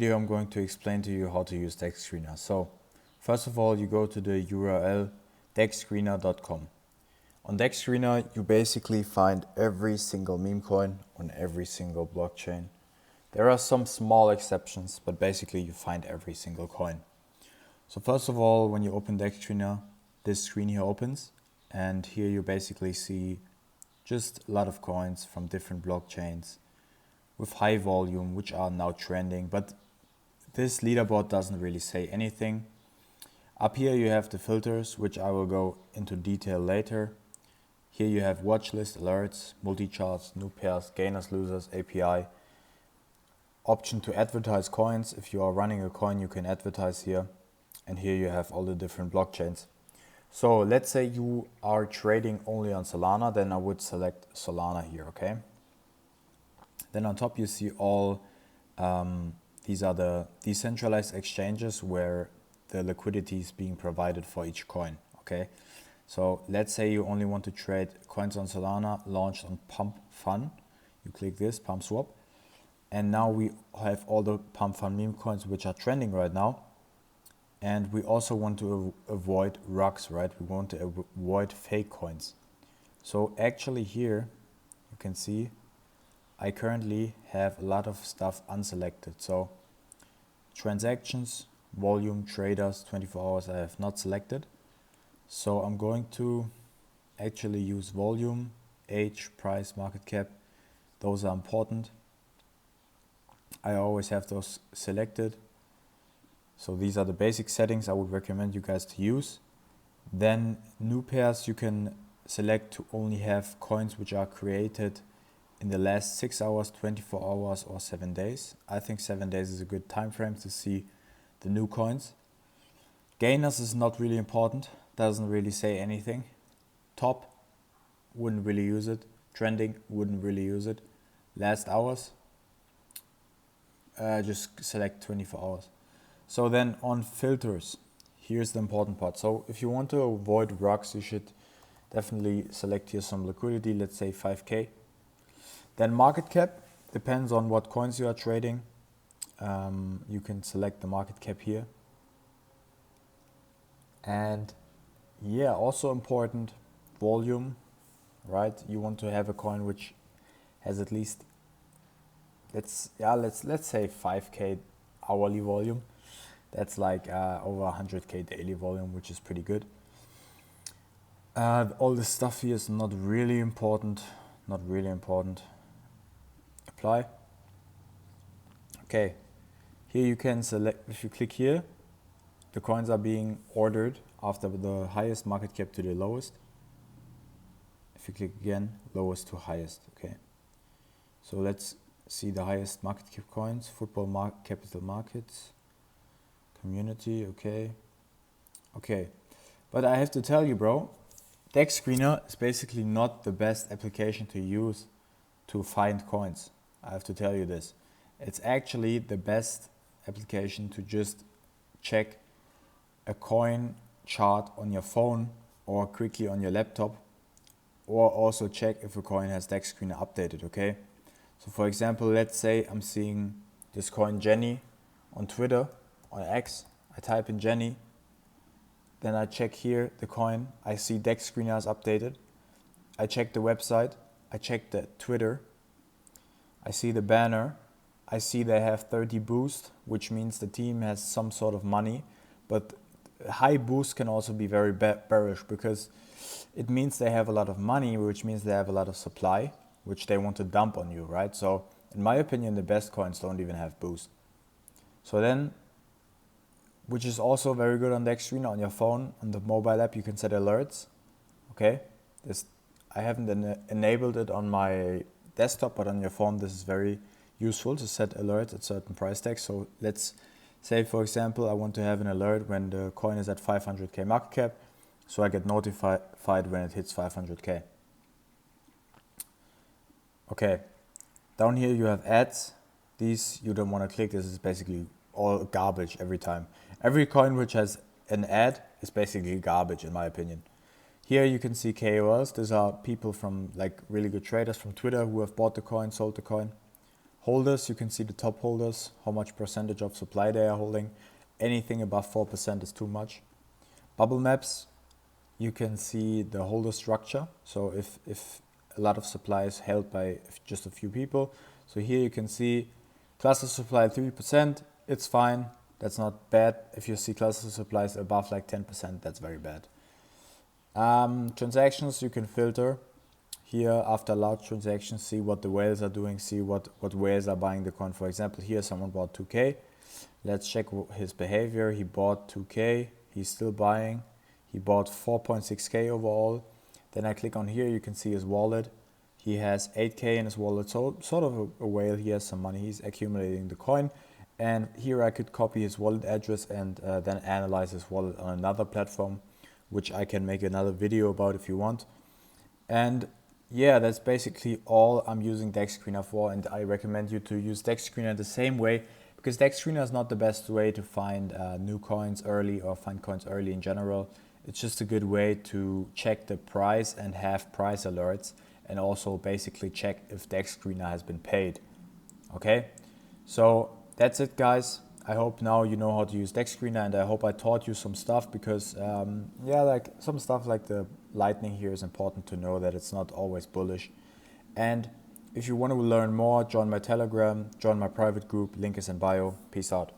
Here I'm going to explain to you how to use Dexscreener. So first of all, you go to the URL dexscreener.com. On Dexscreener, you basically find every single meme coin on every single blockchain. There are some small exceptions, but basically you find every single coin. So first of all, when you open Dexscreener, this screen here opens, and here you basically see just a lot of coins from different blockchains with high volume, which are now trending, but this leaderboard doesn't really say anything. Up here you have the filters, which I will go into detail later. Here you have watch list, alerts, multi-charts, new pairs, gainers, losers, API. Option to advertise coins. If you are running a coin, you can advertise here. And here you have all the different blockchains. So let's say you are trading only on Solana, then I would select Solana here, okay? Then on top you see all these are the decentralized exchanges where the liquidity is being provided for each coin, okay? So let's say you only want to trade coins on Solana launched on Pump Fun. You click this, Pump Swap. And now we have all the Pump Fun meme coins which are trending right now. And we also want to avoid rugs, right? We want to avoid fake coins. So actually here you can see I currently have a lot of stuff unselected. So transactions, volume, traders, 24 hours I have not selected. So I'm going to actually use volume, age, price, market cap. Those are important. I always have those selected. So these are the basic settings I would recommend you guys to use. Then new pairs you can select to only have coins which are created in the last 6 hours, 24 hours or 7 days. I think 7 days is a good time frame to see the new coins. Gainers is not really important, doesn't really say anything. Top, wouldn't really use it. Trending, wouldn't really use it. Last hours, just select 24 hours. So then on filters, here's the important part. So if you want to avoid rugs, you should definitely select here some liquidity, let's say 5K. Then market cap, depends on what coins you are trading. You can select the market cap here. And yeah, also important, volume, right? You want to have a coin which has at least, let's say 5K hourly volume. That's like over 100K daily volume, which is pretty good. All this stuff here is not really important, Apply. Okay, here you can select, if you click here, the coins are being ordered after the highest market cap to the lowest. If you click again, lowest to highest, okay. So let's see the highest market cap coins, football capital markets, community, okay. But I have to tell you, bro, Dexscreener is basically not the best application to use to find coins. I have to tell you this. It's actually the best application to just check a coin chart on your phone or quickly on your laptop, or also check if a coin has Dexscreener updated, okay? So for example, let's say I'm seeing this coin Jenny on Twitter, on X. I type in Jenny, then I check here the coin. I see Dexscreener is updated. I check the website. I check the Twitter. I see the banner. I see they have 30 boost, which means the team has some sort of money. But high boost can also be very bearish because it means they have a lot of money, which means they have a lot of supply, which they want to dump on you, right? So in my opinion, the best coins don't even have boost. So then, which is also very good on Dexscreener, on your phone, on the mobile app, you can set alerts, okay? I haven't enabled it on my desktop, but on your phone, this is very useful to set alerts at certain price tags. So let's say, for example, I want to have an alert when the coin is at 500K market cap, so I get notified when it hits 500K. Okay, down here you have ads. These you don't want to click. This is basically all garbage every time. Every coin which has an ad is basically garbage in my opinion. Here you can see KOLs. These are people from like really good traders from Twitter who have bought the coin, sold the coin. Holders, you can see the top holders, how much percentage of supply they are holding. Anything above 4% is too much. Bubble maps, you can see the holder structure. So if a lot of supply is held by just a few people. So here you can see cluster supply 3%, it's fine. That's not bad. If you see cluster supplies above like 10%, that's very bad. Transactions, you can filter. Here, after large transactions, see what the whales are doing, see what whales are buying the coin. For example, here someone bought 2K. Let's check his behavior. He bought 2K, he's still buying. He bought 4.6K overall. Then I click on here, you can see his wallet. He has 8K in his wallet, so sort of a whale. He has some money, he's accumulating the coin. And here I could copy his wallet address and then analyze his wallet on another platform, which I can make another video about if you want. And yeah, that's basically all I'm using Dexscreener for, and I recommend you to use Dexscreener the same way, because Dexscreener is not the best way to find new coins early or find coins early in general. It's just a good way to check the price and have price alerts, and also basically check if Dexscreener has been paid. Okay, so that's it, guys. I hope now you know how to use Dexscreener, and I hope I taught you some stuff, because yeah, like some stuff like the lightning here is important to know, that it's not always bullish. And if you want to learn more, join my Telegram, join my private group, link is in bio. Peace out.